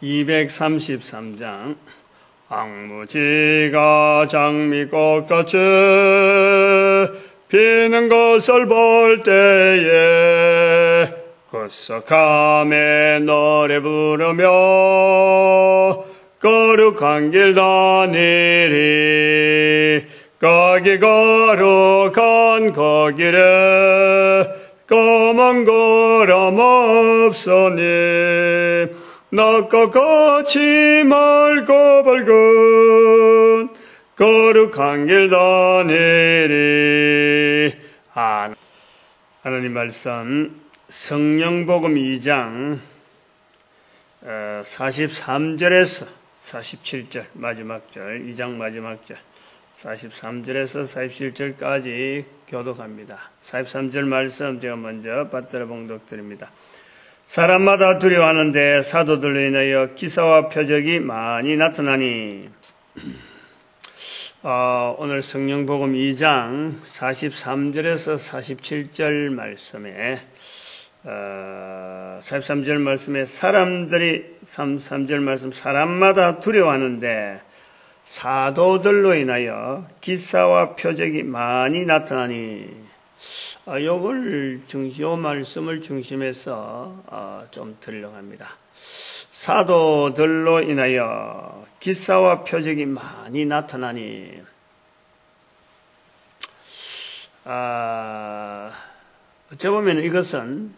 233장 앙무지가 장미꽃같이 피는 것을 볼 때에 끄석함에 노래 부르며 거룩한 길 다니리. 거기 거룩한 그 길에 검은 구름 없으니 낮과 같이 맑고 밝은 거룩한 길 다니리. 하나님 말씀 성령복음 2장 43절에서 47절 마지막 절, 2장 마지막 절 43절에서 47절까지 교독합니다. 43절 말씀 제가 먼저 받들어 봉독드립니다. 사람마다 두려워하는데 사도들로 인하여 기사와 표적이 많이 나타나니. 오늘 성령복음 2장 43절에서 47절 말씀에 43절 말씀에 33절 말씀 사람마다 두려워하는데 사도들로 인하여 기사와 표적이 많이 나타나니. 요 말씀을 중심해서 좀 들으려고 합니다. 사도들로 인하여 기사와 표적이 많이 나타나니. 어찌 보면 이것은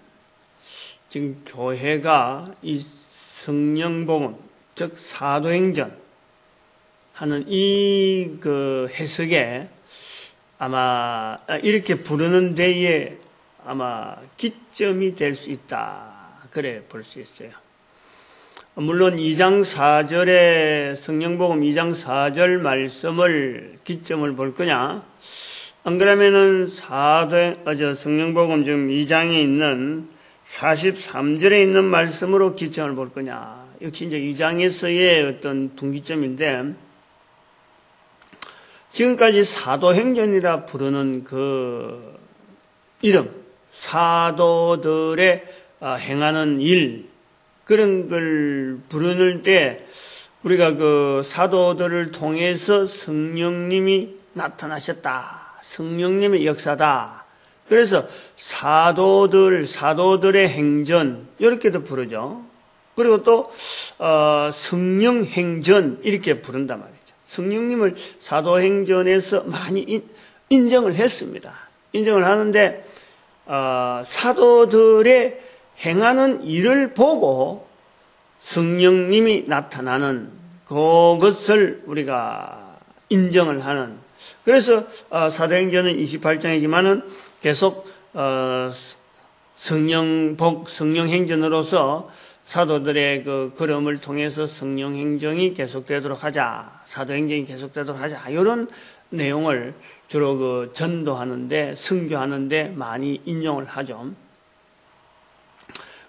지금 교회가 이 성령복음, 즉 사도행전 하는 이 해석에 아마 이렇게 부르는 데에 아마 기점이 될 수 있다. 그래 볼 수 있어요. 물론 2장 4절에 성령복음 2장 4절 말씀을 기점을 볼 거냐? 안 그러면은 성령복음 지금 2장에 있는 43절에 있는 말씀으로 기점을 볼 거냐? 역시 이제 2장에서의 어떤 분기점인데, 지금까지 사도행전이라 부르는 그 이름, 사도들의 행하는 일, 그런 걸 부르는 때 우리가 그 사도들을 통해서 성령님이 나타나셨다. 성령님의 역사다. 그래서 사도들의 행전, 이렇게도 부르죠. 그리고 또 성령행전 이렇게 부른단 말이에요. 성령님을 사도행전에서 많이 인정을 했습니다. 인정을 하는데 사도들의 행하는 일을 보고 성령님이 나타나는 그것을 우리가 인정을 하는. 그래서 사도행전은 28장이지만은 계속 성령행전으로서 사도들의 그 걸음을 통해서 성령행정이 계속되도록 하자, 사도행정이 계속되도록 하자, 이런 내용을 주로 전도하는데, 선교하는데 많이 인용을 하죠.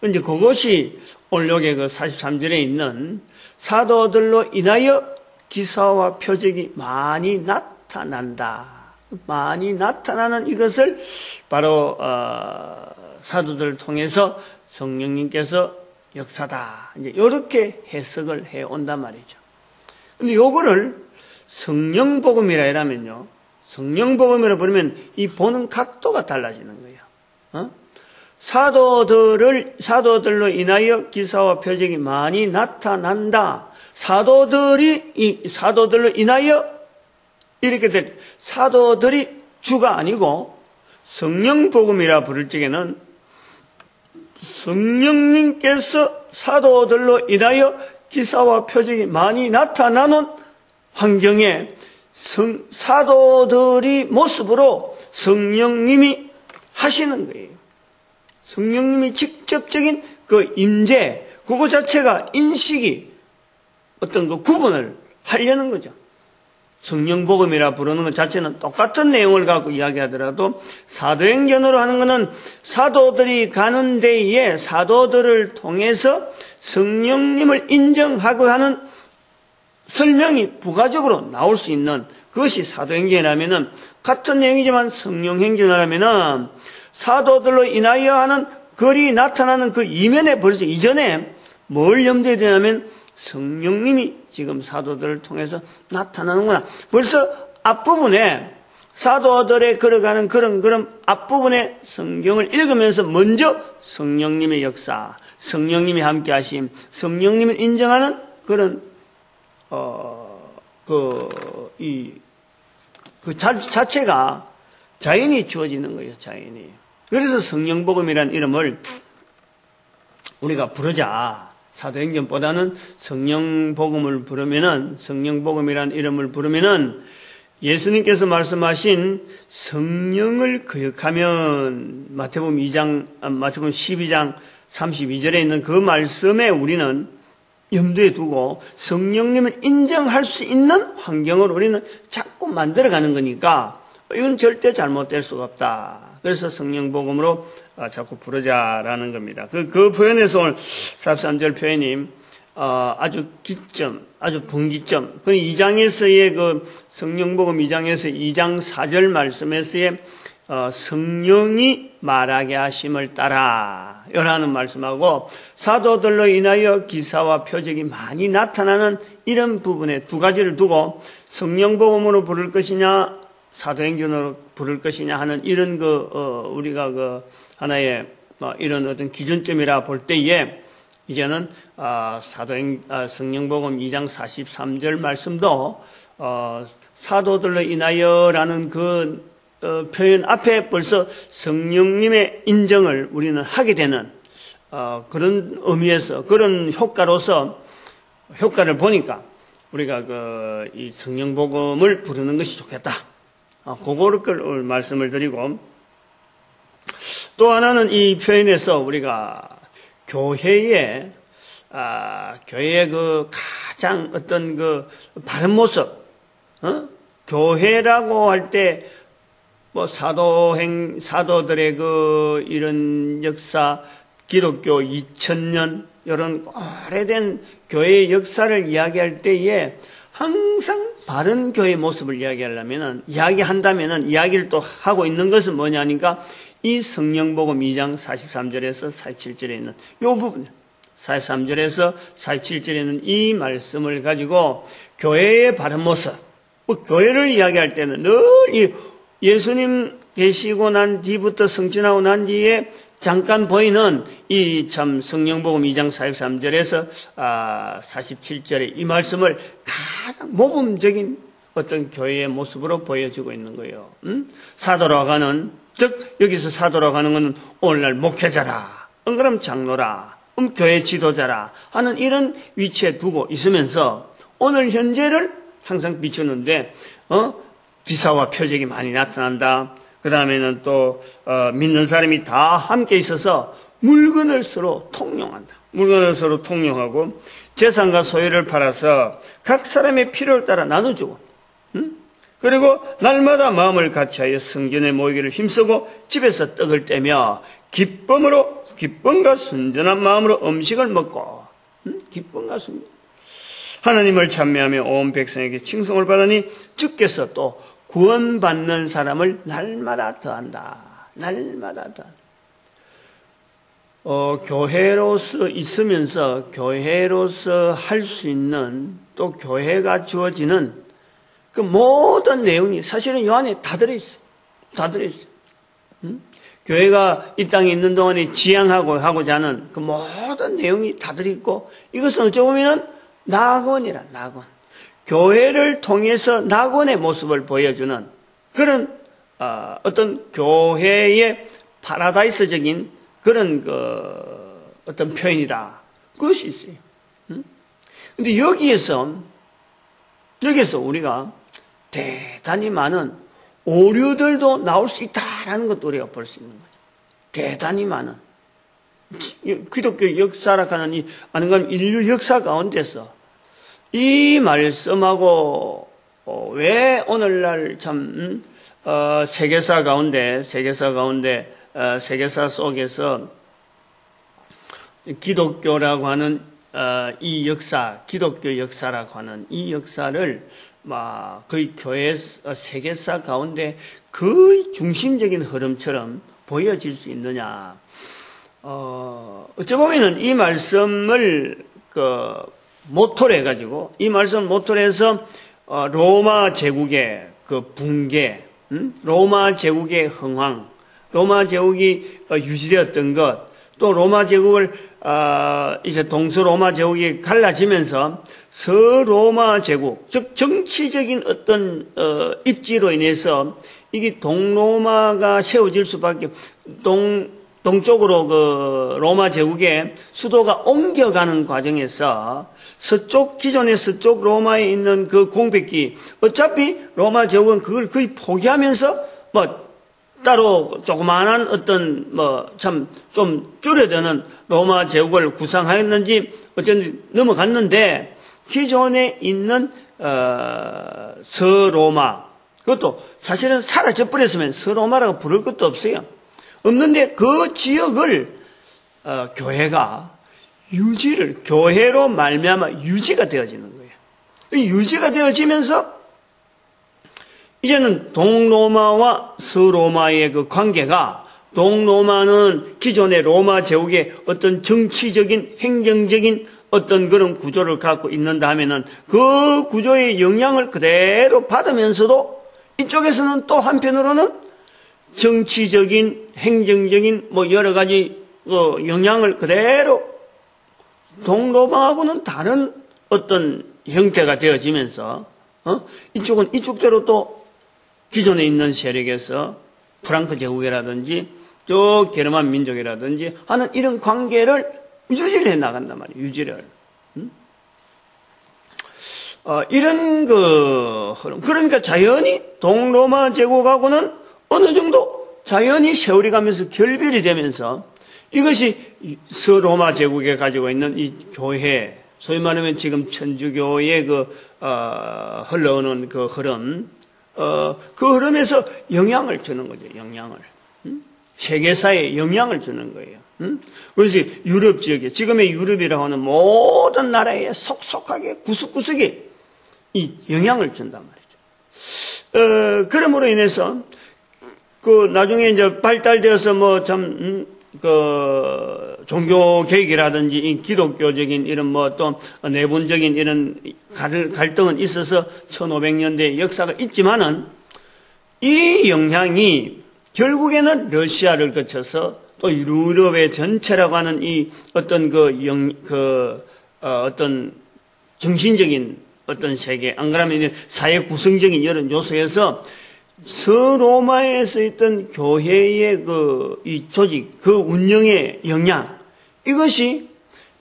이제 그것이 오늘 여기 43절에 있는 사도들로 인하여 기사와 표적이 많이 나타난다. 많이 나타나는 이것을 바로 사도들을 통해서 성령님께서 역사다. 이제 이렇게 해석을 해 온단 말이죠. 근데 요거를 성령복음이라 이러면요. 성령복음이라 부르면 이 보는 각도가 달라지는 거예요. 사도들로 인하여 기사와 표적이 많이 나타난다. 사도들로 인하여 이렇게 될, 사도들이 주가 아니고 성령복음이라 부를 적에는 성령님께서 사도들로 인하여 기사와 표적이 많이 나타나는 환경에 사도들이 모습으로 성령님이 하시는 거예요. 성령님이 직접적인 그 임재, 그거 자체가 인식이 어떤 그 구분을 하려는 거죠. 성령복음이라 부르는 것 자체는 똑같은 내용을 갖고 이야기하더라도 사도행전으로 하는 것은 사도들이 가는 데에 사도들을 통해서 성령님을 인정하고 하는 설명이 부가적으로 나올 수 있는 그것이 사도행전이라면은, 같은 내용이지만 성령행전이라면은 사도들로 인하여 하는 글이 나타나는 그 이면에 벌써 이전에 뭘 염두에 두냐면 성령님이 지금 사도들을 통해서 나타나는구나. 벌써 앞부분에 사도들의 걸어가는 그런 앞부분에 성경을 읽으면서 먼저 성령님의 역사, 성령님이 함께 하심, 성령님을 인정하는 그런 자체가 자연히 주어지는 거예요. 자연히. 그래서 성령복음이라는 이름을 우리가 부르자. 사도행전보다는 성령복음을 부르면은, 성령복음이라는 이름을 부르면은 예수님께서 말씀하신 성령을 거역하면 마태복음 12장 32절에 있는 그 말씀에 우리는 염두에 두고 성령님을 인정할 수 있는 환경을 우리는 자꾸 만들어가는 거니까 이건 절대 잘못될 수가 없다. 그래서 성령복음으로 자꾸 부르자라는 겁니다. 그 표현에서 오늘 43절 표현이 아주 기점, 아주 분기점. 그 2장에서의 그 성령복음 2장에서 2장 4절 말씀에서의 성령이 말하게 하심을 따라 라는 말씀하고 사도들로 인하여 기사와 표적이 많이 나타나는 이런 부분에 두 가지를 두고 성령복음으로 부를 것이냐 사도행전으로 부를 것이냐 하는 이런 우리가 하나의 이런 어떤 기준점이라 볼 때에 이제는 성령복음 2장 43절 말씀도 사도들로 인하여라는 표현 앞에 벌써 성령님의 인정을 우리는 하게 되는 그런 의미에서 그런 효과를 보니까 우리가 이 성령복음을 부르는 것이 좋겠다. 그걸 말씀을 드리고 또 하나는 이 표현에서 우리가 교회의 가장 어떤 바른 모습, 교회라고 할 때 사도들의 이런 역사, 기독교 2000년, 이런 오래된 교회의 역사를 이야기할 때에 항상 바른 교회의 모습을 이야기한다면은 이야기를 또 하고 있는 것은 뭐냐니까 이 성령복음 2장 43절에서 47절에 있는 이 부분, 43절에서 47절에 있는 이 말씀을 가지고 교회의 바른 모습, 교회를 이야기할 때는 늘 예수님 계시고 난 뒤부터 성취하고 난 뒤에 잠깐 보이는 이 참 성령복음 2장 43절에서 47절의 이 말씀을 가장 모범적인 어떤 교회의 모습으로 보여주고 있는 거예요. 사도라고 하는, 즉 여기서 사도라고 하는 것은 오늘날 목회자라, 그럼 장로라, 교회 지도자라 하는 이런 위치에 두고 있으면서 오늘 현재를 항상 비추는데 기사와 표적이 많이 나타난다. 그 다음에는 또 믿는 사람이 다 함께 있어서 물건을 서로 통용한다. 물건을 서로 통용하고 재산과 소유를 팔아서 각 사람의 필요를 따라 나눠주고 그리고 날마다 마음을 같이하여 성전에 모이기를 힘쓰고 집에서 떡을 떼며 기쁨과 순전한 마음으로 음식을 먹고 기쁨과 순전 하나님을 찬미하며 온 백성에게 칭송을 받으니 주께서 또 구원받는 사람을 날마다 더한다. 날마다 더한다. 교회로서 있으면서 교회로서 할 수 있는 또 교회가 주어지는 그 모든 내용이 사실은 요 안에 다 들어있어요. 다 들어있어요. 교회가 이 땅에 있는 동안에 지향하고자 하는 그 모든 내용이 다 들어있고 이것은 어찌 보면 낙원이라 낙원. 교회를 통해서 낙원의 모습을 보여주는 그런 어떤 교회의 파라다이스적인 그런 어떤 표현이다. 그것이 있어요. 근데 여기에서 우리가 대단히 많은 오류들도 나올 수 있다라는 것도 우리가 볼 수 있는 거죠. 대단히 많은 기독교 역사라고 하는 아닌가 인류 역사 가운데서 이 말씀하고 왜 오늘날 참 세계사 속에서 기독교라고 하는 이 역사, 기독교 역사라고 하는 이 역사를 거의 교회 세계사 가운데 거의 중심적인 흐름처럼 보여질 수 있느냐? 어찌 보면은 이 말씀을 모토로 해가지고, 이 말씀 모토로 해서, 로마 제국의 붕괴, 로마 제국의 흥황, 로마 제국이 유지되었던 것, 또 로마 제국을, 이제 동서로마 제국이 갈라지면서 서로마 제국, 즉 정치적인 어떤, 입지로 인해서 이게 동로마가 세워질 수밖에, 동쪽으로 로마 제국의 수도가 옮겨가는 과정에서 기존의 서쪽 로마에 있는 그 공백기, 어차피 로마 제국은 그걸 거의 포기하면서 따로 조그마한 어떤 참 좀 줄여드는 로마 제국을 구상하였는지 어쨌든 넘어갔는데, 기존에 있는 서로마, 그것도 사실은 사라져버렸으면 서로마라고 부를 것도 없어요. 없는데 그 지역을 교회가 교회로 말미암아 유지가 되어지는 거예요. 유지가 되어지면서 이제는 동로마와 서로마의 그 관계가, 동로마는 기존의 로마 제국의 어떤 정치적인 행정적인 어떤 그런 구조를 갖고 있는다 하면은 그 구조의 영향을 그대로 받으면서도 이쪽에서는 또 한편으로는 정치적인, 행정적인 여러 가지 영향을 그대로 동로마하고는 다른 어떤 형태가 되어지면서 이쪽은 이쪽대로 또 기존에 있는 세력에서 프랑크 제국이라든지 저 게르만 민족이라든지 하는 이런 관계를 유지를 해 나간단 말이에요. 유지를. 이런 흐름. 그러니까 자연히 동로마 제국하고는 어느 정도 자연히 세월이 가면서 결별이 되면서 이것이 서로마 제국에 가지고 있는 이 교회, 소위 말하면 지금 천주교의 흘러오는 그 흐름, 그 흐름에서 영향을 주는 거죠. 영향을. 세계사에 영향을 주는 거예요. 그래서 유럽 지역에, 지금의 유럽이라고 하는 모든 나라에 속속하게 구석구석에 이 영향을 준단 말이죠. 그러므로 인해서 나중에 이제 발달되어서 종교 개혁이라든지 이 기독교적인 이런 또 내분적인 이런 갈등은 있어서 1500년대 역사가 있지만은 이 영향이 결국에는 러시아를 거쳐서 또 유럽의 전체라고 하는 이 어떤 어떤 정신적인 어떤 세계, 안 그러면 사회 구성적인 이런 요소에서 서로마에서 있던 교회의 이 조직, 그 운영의 영향, 이것이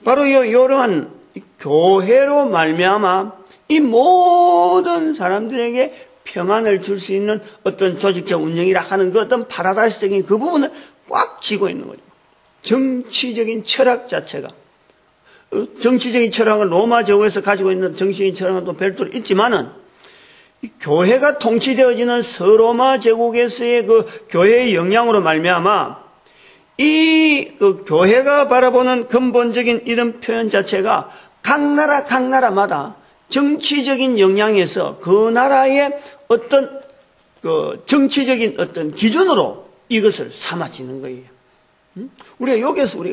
바로 이러한 교회로 말미암아 이 모든 사람들에게 평안을 줄 수 있는 어떤 조직적 운영이라 하는 그 어떤 파라다이스적인 그 부분을 꽉 쥐고 있는 거죠. 정치적인 철학 자체가. 정치적인 철학은 로마 제국에서 가지고 있는 정치적인 철학은 또 별도로 있지만은 이 교회가 통치되어지는 서로마 제국에서의 그 교회의 영향으로 말미암아 이 교회가 바라보는 근본적인 이런 표현 자체가 각 나라마다 정치적인 영향에서 그 나라의 어떤 정치적인 어떤 기준으로 이것을 삼아지는 거예요. 우리가 여기서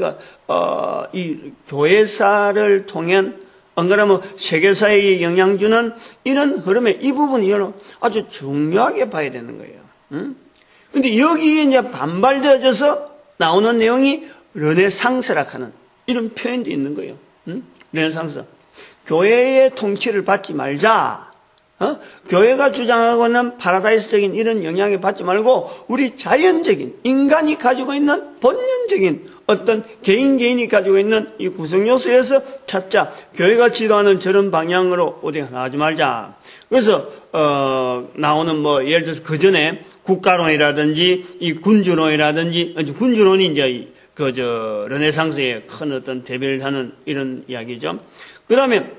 이 교회사를 통한 안 그러면 세계사에 영향 주는 이런 흐름의 이 부분이 아주 중요하게 봐야 되는 거예요. 그런데 여기에 이제 반발되어져서 나오는 내용이 르네상스라 하는 이런 표현도 있는 거예요. 르네상스. 교회의 통치를 받지 말자. 교회가 주장하고 있는 파라다이스적인 이런 영향을 받지 말고 우리 자연적인 인간이 가지고 있는 본능적인 어떤 개인이 가지고 있는 이 구성요소에서 찾자. 교회가 지도하는 저런 방향으로 어디 나가지 말자. 그래서 나오는 예를 들어서 그 전에 국가론이라든지 이 군주론이라든지 군주론이 이제 르네상스의 큰 어떤 대별을 하는 이런 이야기죠. 그다음에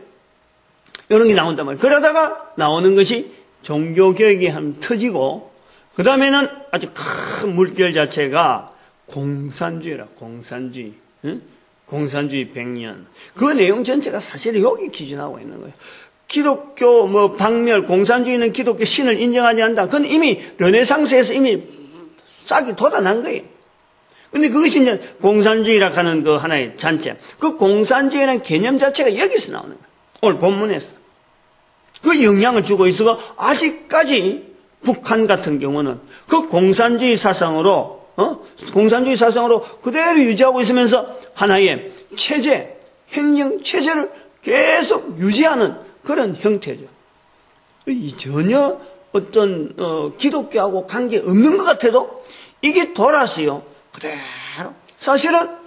이런 게 나온단 말이에요. 그러다가 나오는 것이 종교개혁이 한 터지고, 그 다음에는 아주 큰 물결 자체가 공산주의라, 공산주의. 응? 공산주의 100년. 그 내용 전체가 사실 여기 기준하고 있는 거예요. 기독교, 박멸, 공산주의는 기독교 신을 인정하지 않는다. 그건 이미 르네상스에서 이미 싹이 돋아난 거예요. 근데 그것이 이제 공산주의라 하는 그 하나의 잔체. 그 공산주의라는 개념 자체가 여기서 나오는 거예요. 오늘 본문에서. 그 영향을 주고 있어서 아직까지 북한 같은 경우는 그 공산주의 사상으로 그대로 유지하고 있으면서 하나의 체제, 행정 체제를 계속 유지하는 그런 형태죠. 전혀 어떤 기독교하고 관계 없는 것 같아도 이게 돌아서요. 그대로 사실은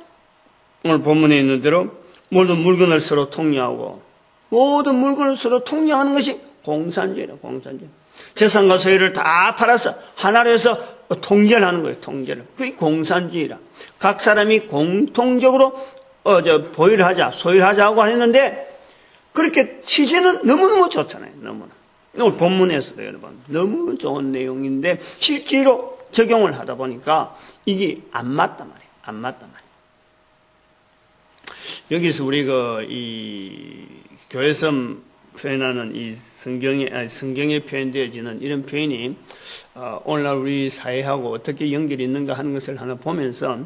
오늘 본문에 있는 대로 모든 물건을 서로 통용하고 모든 물건을 서로 통용하는 것이 공산주의라. 공산주의. 재산과 소유를 다 팔아서 하나로 해서 통제하는 거예요. 통제를. 그게 공산주의라. 각 사람이 공통적으로 보유를 하자, 소유를 하자고 했는데 그렇게 취지는 너무너무 좋잖아요. 너무나. 오늘 본문에서도 여러분 너무 좋은 내용인데 실제로 적용을 하다 보니까 이게 안 맞단 말이에요. 안 맞단 말이에요. 여기서 우리가 이 교회에서 표현하는 이 성경에 표현되어지는 이런 표현이 오늘날 우리 사회하고 어떻게 연결이 있는가 하는 것을 하나 보면서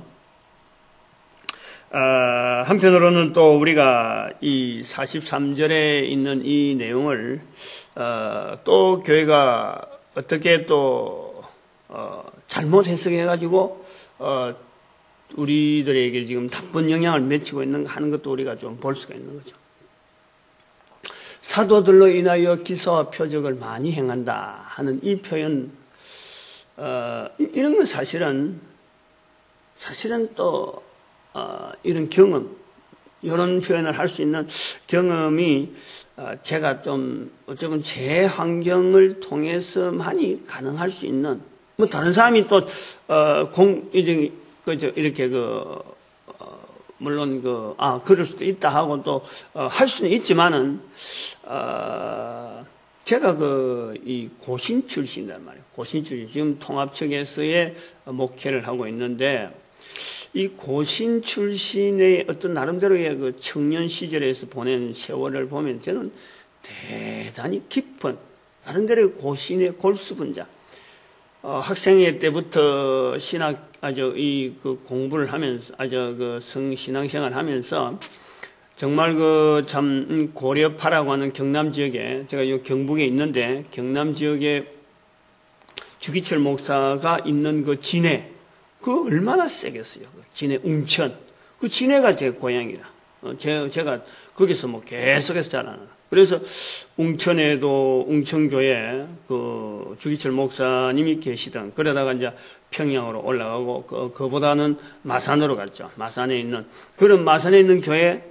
한편으로는 또 우리가 이 43절에 있는 이 내용을 또 교회가 어떻게 또 잘못 해석해가지고 우리들에게 지금 나쁜 영향을 미치고 있는가 하는 것도 우리가 좀 볼 수가 있는 거죠. 사도들로 인하여 기사와 표적을 많이 행한다 하는 이 표현, 이런 건 사실은 또 이런 경험, 이런 표현을 할 수 있는 경험이 제가 좀 어쩌면 제 환경을 통해서만이 가능할 수 있는, 뭐 다른 사람이 또 이렇게 물론 그럴 수도 있다 하고 또 할 수는 있지만은 제가 이 고신 출신이란 말이에요. 고신 출신. 지금 통합측에서의 목회를 하고 있는데 이 고신 출신의 어떤 나름대로의 그 청년 시절에서 보낸 세월을 보면 저는 대단히 깊은 나름대로의 고신의 골수분자. 학생회 때부터 공부를 하면서, 신앙생활 하면서, 정말 참, 고려파라고 하는 경남 지역에, 제가 요 경북에 있는데, 경남 지역에 주기철 목사가 있는 그 진해, 얼마나 세겠어요. 진해 웅천. 그 진해가 제 고향이라. 제가 거기서 계속해서 자라는. 그래서 웅천에도 웅천교회 주기철 목사님이 계시던, 그러다가 이제 평양으로 올라가고 그보다는 마산으로 갔죠. 마산에 있는 교회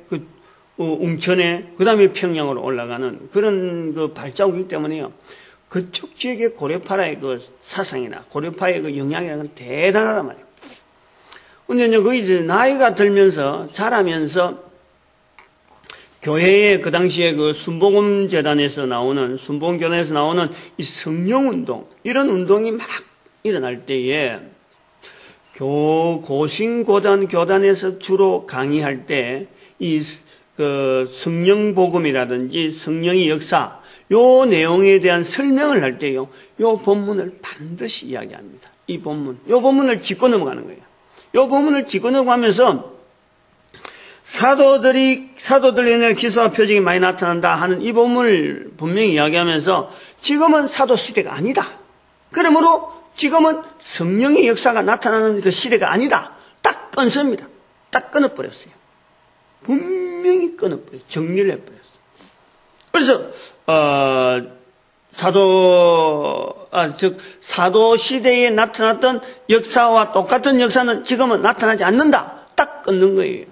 웅천에 그다음에 평양으로 올라가는 그런 발자국이기 때문에요. 그쪽 지역의 고려파라의 사상이나 고려파의 영향이라는 건 대단하단 말이에요. 근데 이제 나이가 들면서 자라면서 교회의 그 당시에 순복음교단에서 나오는 이 성령운동, 이런 운동이 막 일어날 때에 고신고단 교단에서 주로 강의할 때 이 성령복음이라든지 성령의 역사, 요 내용에 대한 설명을 할 때요, 요 본문을 반드시 이야기합니다. 요 본문을 짚고 넘어가는 거예요. 요 본문을 짚고 넘어가면서 사도들로 인해 기사와 표적이 많이 나타난다 하는 이 본문을 분명히 이야기하면서 지금은 사도 시대가 아니다. 그러므로 지금은 성령의 역사가 나타나는 그 시대가 아니다. 딱 끊습니다. 딱 끊어버렸어요. 분명히 끊어버렸어요. 정리를 해버렸어요. 그래서 사도 시대에 나타났던 역사와 똑같은 역사는 지금은 나타나지 않는다. 딱 끊는 거예요.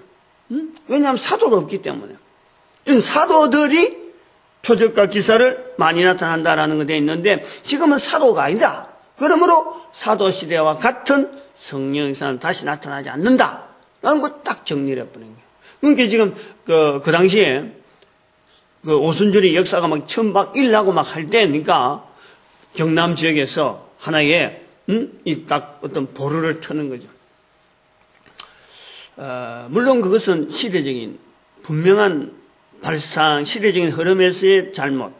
왜냐하면 사도가 없기 때문에. 사도들이 표적과 기사를 많이 나타난다라는 것에 있는데 지금은 사도가 아니다. 그러므로 사도 시대와 같은 성령 역사는 다시 나타나지 않는다. 라는 거 딱 정리를 해버린 거예요. 그러니까 지금 그 당시에 오순절이 역사가 처음 일나고 할 때니까 경남 지역에서 하나의 딱 어떤 보루를 트는 거죠. 물론 그것은 시대적인 분명한 발상, 시대적인 흐름에서의 잘못,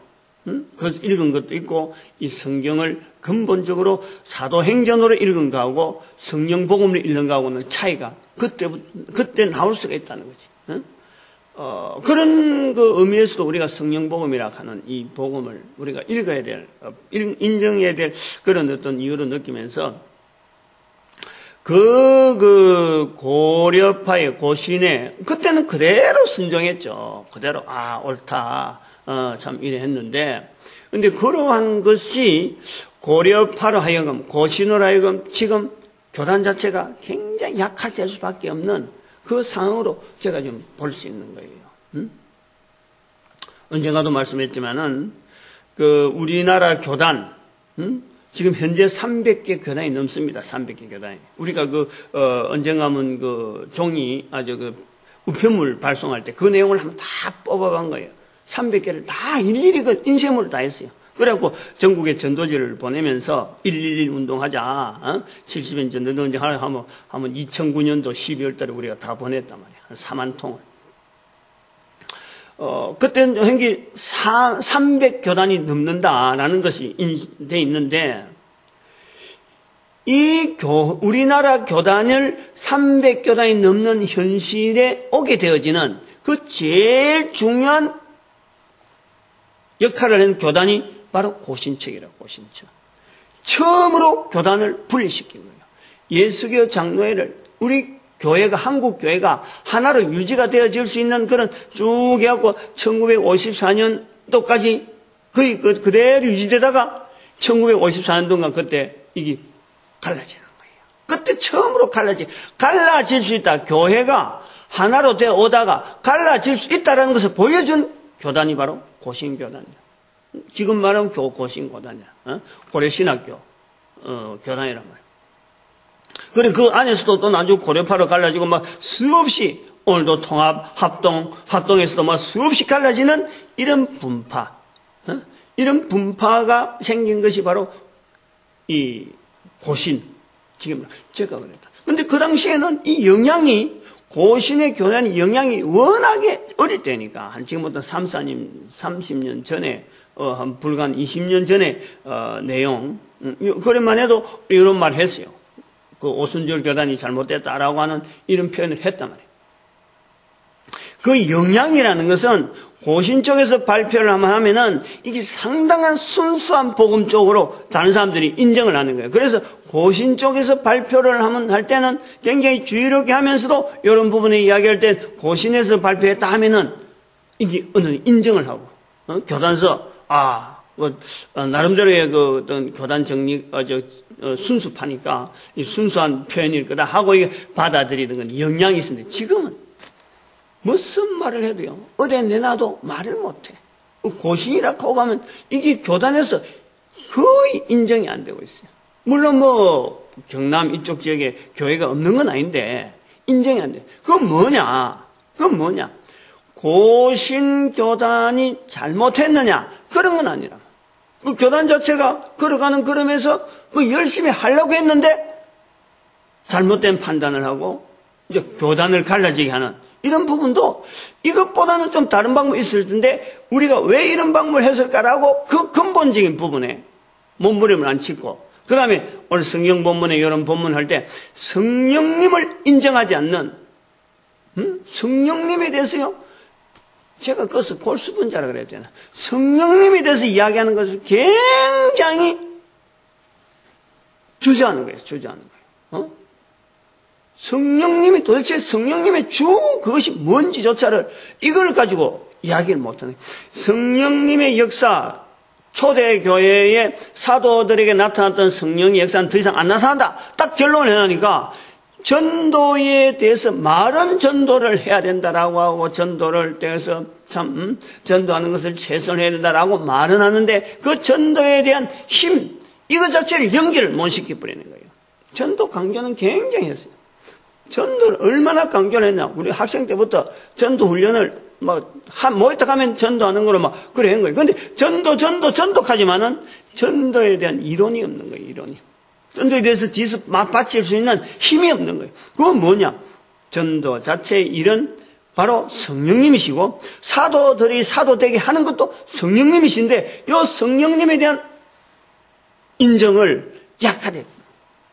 그것을 읽은 것도 있고 이 성경을 근본적으로 사도행전으로 읽은 거하고 성령복음으로 읽은 거하고는 차이가 그때 나올 수가 있다는 거지. 그런 그 의미에서도 우리가 성령복음이라 하는 이 복음을 우리가 읽어야 될, 인정해야 될 그런 어떤 이유로 느끼면서 그 고려파의 고신에 그때는 그대로 순종했죠. 그대로 옳다. 참 이래 했는데, 근데 그러한 것이 고려파로 하여금, 고신으로 하여금 지금 교단 자체가 굉장히 약화될 수밖에 없는 그 상황으로 제가 좀 볼 수 있는 거예요. 언젠가도 말씀했지만은 우리나라 교단, 지금 현재 300개 교단이 넘습니다. 300개 교단이. 우리가 언젠가면 종이 우편물 발송할 때 그 내용을 한번 다 뽑아간 거예요. 300개를 다 일일이 인쇄물을 다 했어요. 그래갖고 전국에 전도지를 보내면서 111 운동하자. 70인 전도지 하면 2009년도 12월 달에 우리가 다 보냈단 말이야. 한 4만 통을. 그때는 현기 300교단이 넘는다라는 것이 돼 있는데, 우리나라 교단을 300교단이 넘는 현실에 오게 되어지는 그 제일 중요한 역할을 하는 교단이 바로 고신척이라고, 고신척. 처음으로 교단을 분리시킨 거예요. 예수교 장로회를 우리 교회가, 한국 교회가 하나로 유지가 되어질 수 있는 그런 쭉 해갖고 1954년도까지 거의 그대로 유지되다가 1954년도인가 그때 이게 갈라지는 거예요. 그때 처음으로 갈라질 수 있다. 교회가 하나로 되어 오다가 갈라질 수 있다는 것을 보여준 교단이 바로 고신교단이야. 지금 말하면 고신교단이야. 고려신학교 교단이란 말이야. 그래, 그 안에서도 또 나중에 고려파로 갈라지고 막 수없이 오늘도 통합, 합동에서도 막 수없이 갈라지는 이런 분파, 이런 분파가 생긴 것이 바로 이 고신, 지금 제가 그랬다. 근데 그 당시에는 이 영향이, 고신의 교단의 영향이 워낙에 어릴 때니까, 한 지금부터 30년 전에, 한 불과 20년 전에, 내용, 그래만 해도 이런 말 했어요. 그 오순절 교단이 잘못됐다라고 하는 이런 표현을 했단 말이에요. 그 영향이라는 것은 고신 쪽에서 발표를 하면은 이게 상당한 순수한 복음 쪽으로 다른 사람들이 인정을 하는 거예요. 그래서 고신 쪽에서 발표를 할 때는 굉장히 주의롭게 하면서도 이런 부분에 이야기할 때 고신에서 발표했다 하면은 이게 어느 인정을 하고, 교단서, 나름대로의 그 어떤 교단 정리, 순수파니까 이 순수한 표현일 거다 하고 이게 받아들이는 건 영향이 있었는데, 지금은 무슨 말을 해도요, 어디 내놔도 말을 못해. 고신이라고 하고 가면 이게 교단에서 거의 인정이 안 되고 있어요. 물론 경남 이쪽 지역에 교회가 없는 건 아닌데 인정이 안 돼. 그건 뭐냐? 고신교단이 잘못했느냐? 그런 건 아니라. 그 교단 자체가 걸어가는 걸음에서 열심히 하려고 했는데 잘못된 판단을 하고 이제 교단을 갈라지게 하는 이런 부분도 이것보다는 좀 다른 방법이 있을 텐데 우리가 왜 이런 방법을 했을까라고 그 근본적인 부분에 몸부림을 안 짚고, 그 다음에 오늘 성경 본문에 이런 본문할 때 성령님을 인정하지 않는, 성령님에 대해서요, 제가 그것을 골수분자라고 그랬잖아요. 성령님에 대해서 이야기하는 것을 굉장히 주저하는 거예요. 성령님이 도대체 성령님의 그것이 뭔지조차를 이걸 가지고 이야기를 못하는, 성령님의 역사, 초대교회의 사도들에게 나타났던 성령의 역사는 더 이상 안 나타난다. 딱 결론을 해놓으니까 전도에 대해서 말은 전도를 해야 된다라고 하고, 전도를 대해서 전도하는 것을 최선해야 된다라고 말은 하는데 그 전도에 대한 힘, 이거 자체를 연결을 못 시켜버리는 거예요. 전도 강조는 굉장히 했어요. 전도를 얼마나 강조를 했냐. 우리 학생 때부터 전도 훈련을 모였다 가면 전도하는 거로 그래 한 거예요. 근데 전도하지만은 전도에 대한 이론이 없는 거예요, 이론이. 전도에 대해서 뒤에서 받칠 수 있는 힘이 없는 거예요. 그건 뭐냐? 전도 자체의 일은 바로 성령님이시고, 사도들이 사도되게 하는 것도 성령님이신데, 이 성령님에 대한 인정을 약하대.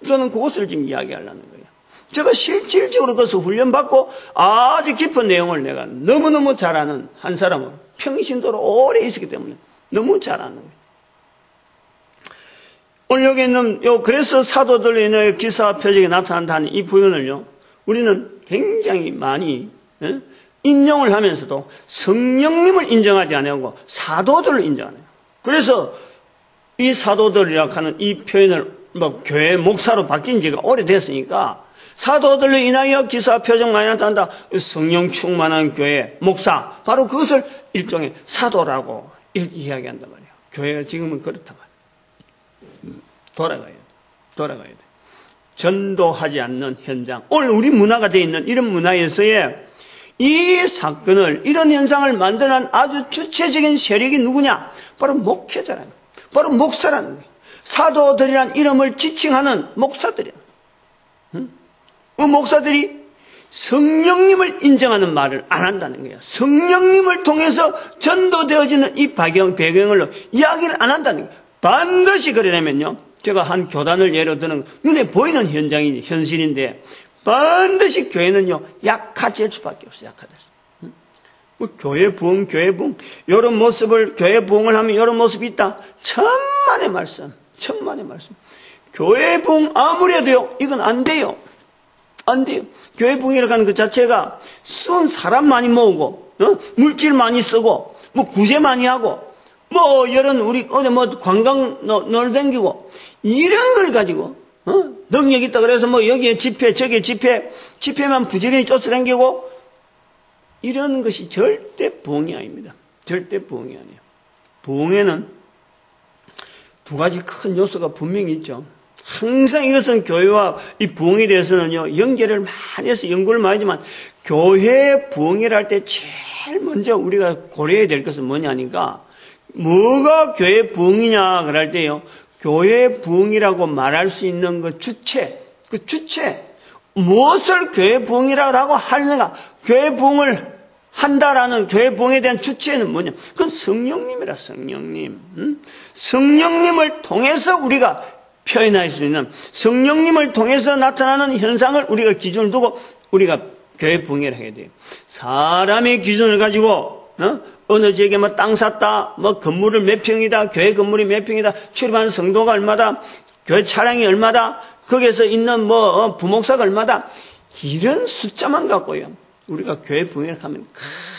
저는 그것을 지금 이야기하려는 거예요. 제가 실질적으로 그것을 훈련받고 아주 깊은 내용을 내가 너무너무 잘 아는 한 사람으로 평신도로 오래 있었기 때문에 너무 잘 아는 거예요. 오늘 여기 있는 그래서 사도들의 인하여 기사와 표적이 나타난다는 이 부분을요, 우리는 굉장히 많이 인정을 하면서도 성령님을 인정하지 않고 사도들을 인정하네요. 그래서 이 사도들이라고 하는 이 표현을 교회 목사로 바뀐 지가 오래됐으니까 사도들로 인하여 기사 표적 많이 나타난다. 성령 충만한 교회 목사, 바로 그것을 일종의 사도라고 이야기한단 말이에요. 교회가 지금은 그렇단 말이에요. 돌아가야 돼. 전도하지 않는 현장. 오늘 우리 문화가 되어 있는 이런 문화에서의 이 사건을, 이런 현상을 만드는 아주 주체적인 세력이 누구냐? 바로 목회자라는 거예요. 바로 목사라는 거예요. 사도들이란 이름을 지칭하는 목사들이에요. 그 목사들이 성령님을 인정하는 말을 안 한다는 거예요. 성령님을 통해서 전도되어지는 이 배경을 이야기를 안 한다는 거예요. 반드시 그러려면요, 제가 한 교단을 예로 드는 눈에 보이는 현실인데 반드시 교회는요 약해질 수밖에 없어요. 교회 부흥 이런 모습을, 교회 부흥을 하면 이런 모습이 있다. 천만의 말씀. 교회 부흥 아무리 해도요 이건 안 돼요. 교회 부흥이라고 하는 그 자체가 순 사람 많이 모으고, 물질 많이 쓰고, 구제 많이 하고, 이런 우리 어디 관광 놀다니고 이런 걸 가지고 능력 있다 그래서 여기에 집회 저기에 집회만 부지런히 쫓아다니고 이런 것이 절대 부흥이 아닙니다. 절대 부흥이 아니에요. 부흥에는 두 가지 큰 요소가 분명히 있죠. 항상 이것은 교회와 이 부흥에 대해서는요 연결을 많이 해서 연구를 많이 하지만 교회 부흥이라 할 때 제일 먼저 우리가 고려해야 될 것은 뭐냐니까, 뭐가 교회 부흥이냐 그럴 때요, 교회 부흥이라고 말할 수 있는 그 주체, 무엇을 교회 부흥이라고 하는가, 교회 부흥을 한다라는 교회 부흥에 대한 주체는 뭐냐, 그건 성령님이라. 성령님을 통해서 우리가 표현할 수 있는, 성령님을 통해서 나타나는 현상을 우리가 기준을 두고 우리가 교회 부흥을 하게 돼요. 사람의 기준을 가지고 어느 지역에 땅 샀다, 건물을 몇 평이다, 교회 건물이 몇 평이다, 출입하는 성도가 얼마다, 교회 차량이 얼마다, 거기에서 있는 부목사가 얼마다, 이런 숫자만 갖고요 우리가 교회 부흥을 하면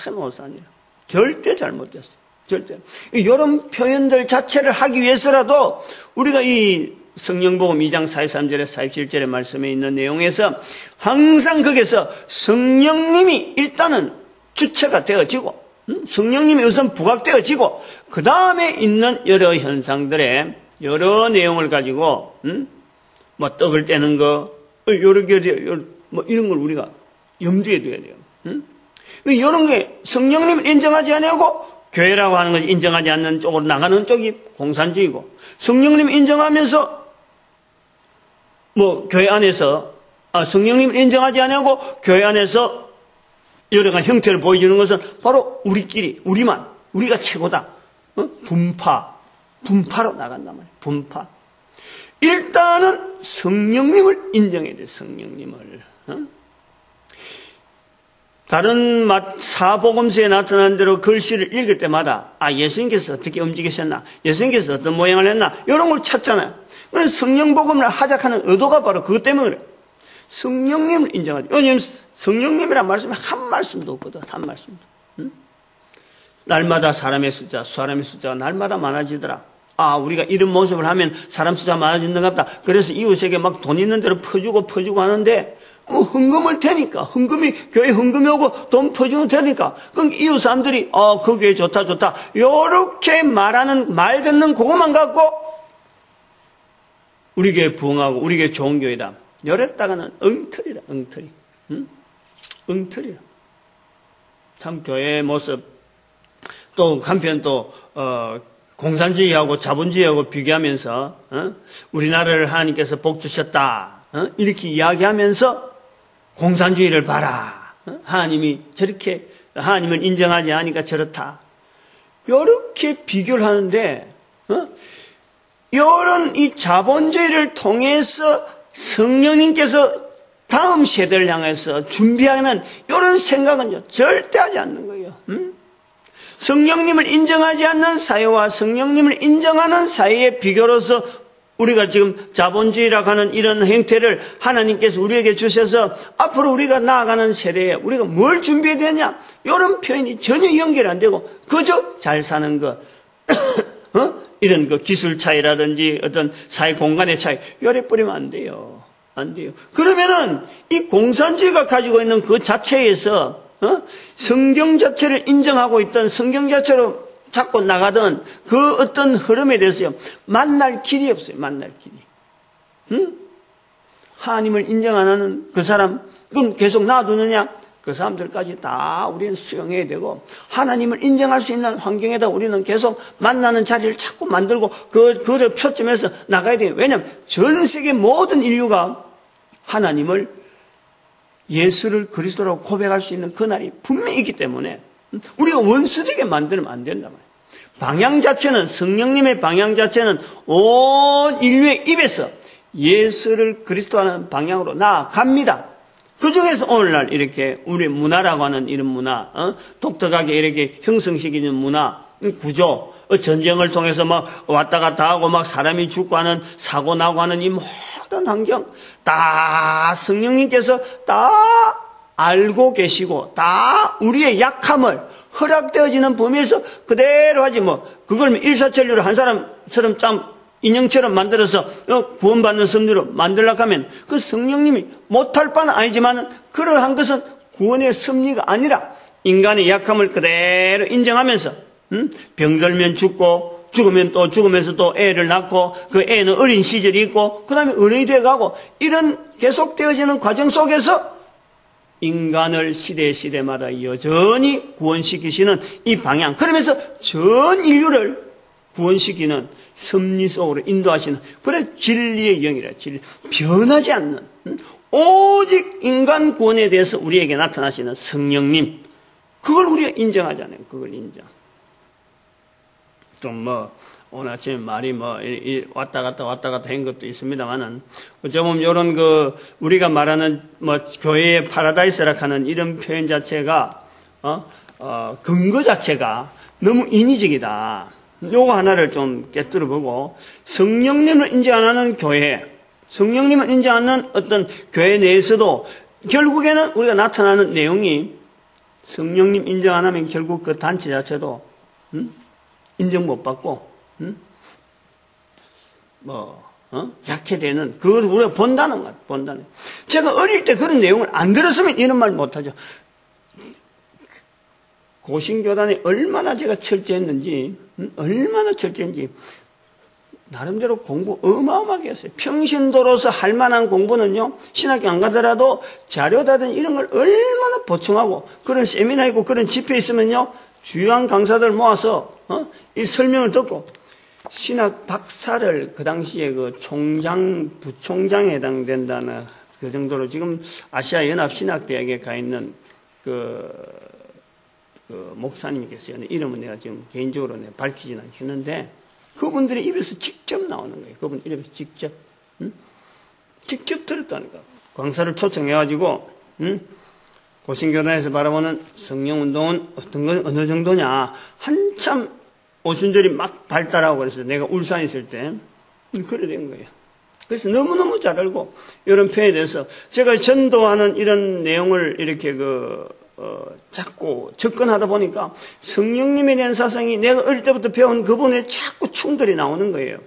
큰 오산이에요. 절대 잘못됐어요. 절대. 이런 표현들 자체를 하기 위해서라도 우리가 이 성령복음 2장 43절에 47절의 말씀에 있는 내용에서 항상 거기서 성령님이 일단은 주체가 되어지고, 성령님이 우선 부각되어지고, 그 다음에 있는 여러 현상들의 여러 내용을 가지고, 떡을 떼는 거, 이런 걸 우리가 염두에 둬야 돼요. 이런 게 성령님을 인정하지 않고 교회라고 하는 것이 인정하지 않는 쪽으로 나가는 쪽이 공산주의고, 성령님을 인정하면서 교회 안에서 성령님을 인정하지 않고 교회 안에서 여러 가지 형태를 보여주는 것은 바로 우리가 최고다. 분파로 나간단 말이에요. 분파. 일단은 성령님을 인정해야 돼요. 성령님을. 다른 사복음서에 나타난 대로 글씨를 읽을 때마다 예수님께서 어떻게 움직이셨나, 예수님께서 어떤 모양을 했나, 이런 걸 찾잖아요. 성령복음을 하작하는 의도가 바로 그것 때문에 그래요. 성령님을 인정하죠. 왜냐하면 성령님이란 말씀이 한 말씀도 없거든. 한 말씀도. 날마다 사람의 숫자가 날마다 많아지더라. 우리가 이런 모습을 하면 사람 숫자가 많아지는 것 같다. 그래서 이웃에게 돈 있는 대로 퍼주고 하는데, 헌금을 대니까, 교회 헌금이 오고 돈 퍼주면 되니까, 그럼 이웃 사람들이, 그 교회 좋다. 요렇게 말 듣는 그것만 갖고, 우리 교회 부흥하고, 우리 교회 좋은 교회다. 이랬다가는 엉터리라. 엉터리라. 참 교회의 모습, 또 한편 공산주의하고 자본주의하고 비교하면서, 우리나라를 하나님께서 복 주셨다. 이렇게 이야기하면서 공산주의를 봐라. 하나님이 저렇게, 하나님을 인정하지 않으니까 저렇다. 이렇게 비교를 하는데, 이런 이 자본주의를 통해서 성령님께서 다음 세대를 향해서 준비하는 이런 생각은 절대 하지 않는 거예요. 성령님을 인정하지 않는 사회와 성령님을 인정하는 사회의 비교로서 우리가 지금 자본주의라고 하는 이런 형태를 하나님께서 우리에게 주셔서 앞으로 우리가 나아가는 세대에 우리가 뭘 준비해야 되냐, 이런 표현이 전혀 연결이 안 되고 그저 잘 사는 것, 이런 그 기술 차이라든지 어떤 사회 공간의 차이, 요래 뿌리면 안 돼요. 안 돼요. 그러면은 이 공산주의가 가지고 있는 그 자체에서 성경 자체를 인정하고 있던, 성경 자체로 자꾸 나가던 그 어떤 흐름에 대해서요, 만날 길이 없어요. 만날 길이. 하나님을 인정 안 하는 그 사람, 그럼 계속 놔두느냐? 그 사람들까지 다 우리는 수용해야 되고, 하나님을 인정할 수 있는 환경에다 우리는 계속 만나는 자리를 자꾸 만들고 그를 표점해서 나가야 돼요. 왜냐하면 전 세계 모든 인류가 하나님을, 예수를 그리스도라고 고백할 수 있는 그날이 분명히 있기 때문에 우리가 원수되게 만들면 안 된단 말이에요. 방향 자체는, 성령님의 방향 자체는 온 인류의 입에서 예수를 그리스도하는 방향으로 나아갑니다. 그 중에서 오늘날 이렇게 우리 문화라고 하는 이런 문화, 독특하게 이렇게 형성시키는 문화, 구조, 전쟁을 통해서 막 왔다 갔다 하고 막 사람이 죽고 하는, 사고 나고 하는 이 모든 환경, 다 성령님께서 다 알고 계시고, 다 우리의 약함을 허락되어지는 범위에서 그대로 하지, 뭐, 그걸 일사천리로 한 사람처럼 인형처럼 만들어서 구원받는 섭리로 만들려고 하면 그 성령님이 못할 바는 아니지만 그러한 것은 구원의 섭리가 아니라 인간의 약함을 그대로 인정하면서 병들면 죽고 죽으면 또 죽으면서 또 애를 낳고 그 애는 어린 시절이 있고 그 다음에 어른이 돼가고 이런 계속되어지는 과정 속에서 인간을 시대마다 여전히 구원시키시는 이 방향, 그러면서 전 인류를 구원시키는 섭리 속으로 인도하시는, 그래 진리의 영이라, 진리, 변하지 않는, 오직 인간 구원에 대해서 우리에게 나타나시는 성령님, 그걸 우리가 인정하잖아요. 그걸 인정. 좀 오늘 아침에 말이 왔다 갔다 한 것도 있습니다만은, 어쩌면 이런 우리가 말하는 교회의 파라다이스라 하는 이런 표현 자체가, 근거 자체가 너무 인위적이다. 요거 하나를 좀 깨뜨려 보고, 성령님을 인정 안 하는 교회, 성령님을 인정 안 하는 어떤 교회 내에서도 결국에는 우리가 나타나는 내용이, 성령님 인정 안 하면 결국 그 단체 자체도 인정 못 받고 약해되는, 그걸 우리가 본다는 것, 본다는. 제가 어릴 때 그런 내용을 안 들었으면 이런 말 못하죠. 고신교단이 얼마나 제가 철저했는지, 나름대로 공부 어마어마하게 했어요. 평신도로서 할 만한 공부는요, 신학교 안 가더라도 자료다든 이런 걸 얼마나 보충하고, 그런 세미나 있고 그런 집회 있으면요, 주요한 강사들 모아서 이 설명을 듣고, 신학 박사를 그 당시에 그 부총장에 해당된다는 그 정도로, 지금 아시아 연합 신학대학에 가 있는 그 목사님이 계세요. 이름은 내가 지금 개인적으로 밝히진 않겠는데, 그분들의 입에서 직접 나오는 거예요. 그분 입에서 직접 들었다는 거. 강사를 초청해가지고, 고신교단에서 바라보는 성령운동은 어느 정도냐. 한참 오순절이 막 발달하고 그래서 내가 울산에 있을 때, 그래 된 거예요. 그래서 너무너무 잘 알고, 이런 표현에 대해서 제가 전도하는 이런 내용을 이렇게 자꾸 접근하다 보니까 성령님에 대한 사상이 내가 어릴 때부터 배운 그분에 자꾸 충돌이 나오는 거예요.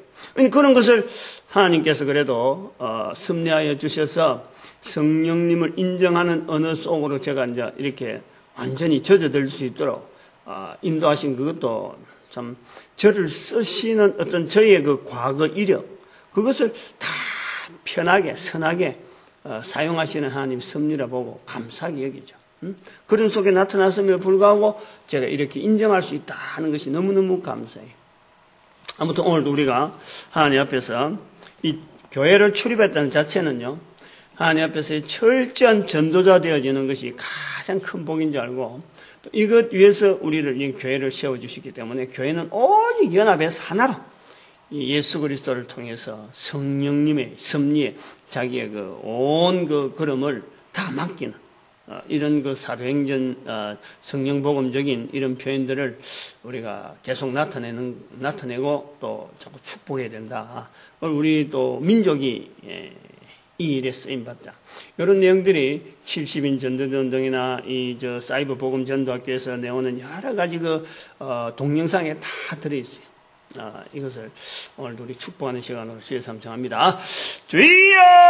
그런 것을 하나님께서 그래도 섭리하여 주셔서 성령님을 인정하는 언어 속으로 제가 이제 이렇게 완전히 젖어들 수 있도록 인도하신 그것도 참, 저를 쓰시는 어떤 저의 그 과거 이력, 그것을 다 편하게 선하게 사용하시는 하나님 섭리라 보고 감사하게 여기죠. 그런 속에 나타났음에도 불구하고 제가 이렇게 인정할 수 있다는 것이 너무너무 감사해요. 아무튼 오늘도 우리가 하나님 앞에서 이 교회를 출입했다는 자체는요, 하나님 앞에서 철저한 전도자 되어지는 것이 가장 큰 복인 줄 알고, 또 이것 위해서 우리를 이 교회를 세워주시기 때문에 교회는 오직 연합해서 하나로 예수 그리스도를 통해서 성령님의 섭리에 자기의 온 걸음을 다 맡기는 이런 사도행전 성령복음적인 이런 표현들을 우리가 계속 나타내고 또 자꾸 축복해야 된다. 우리 또 민족이 이 일에 쓰임받자. 이런 내용들이 70인 전도운동이나 사이버 복음 전도학교에서 내오는 여러 가지 동영상에 다 들어있어요. 이것을 오늘도 우리 축복하는 시간으로 주의 삼청합니다. 주여!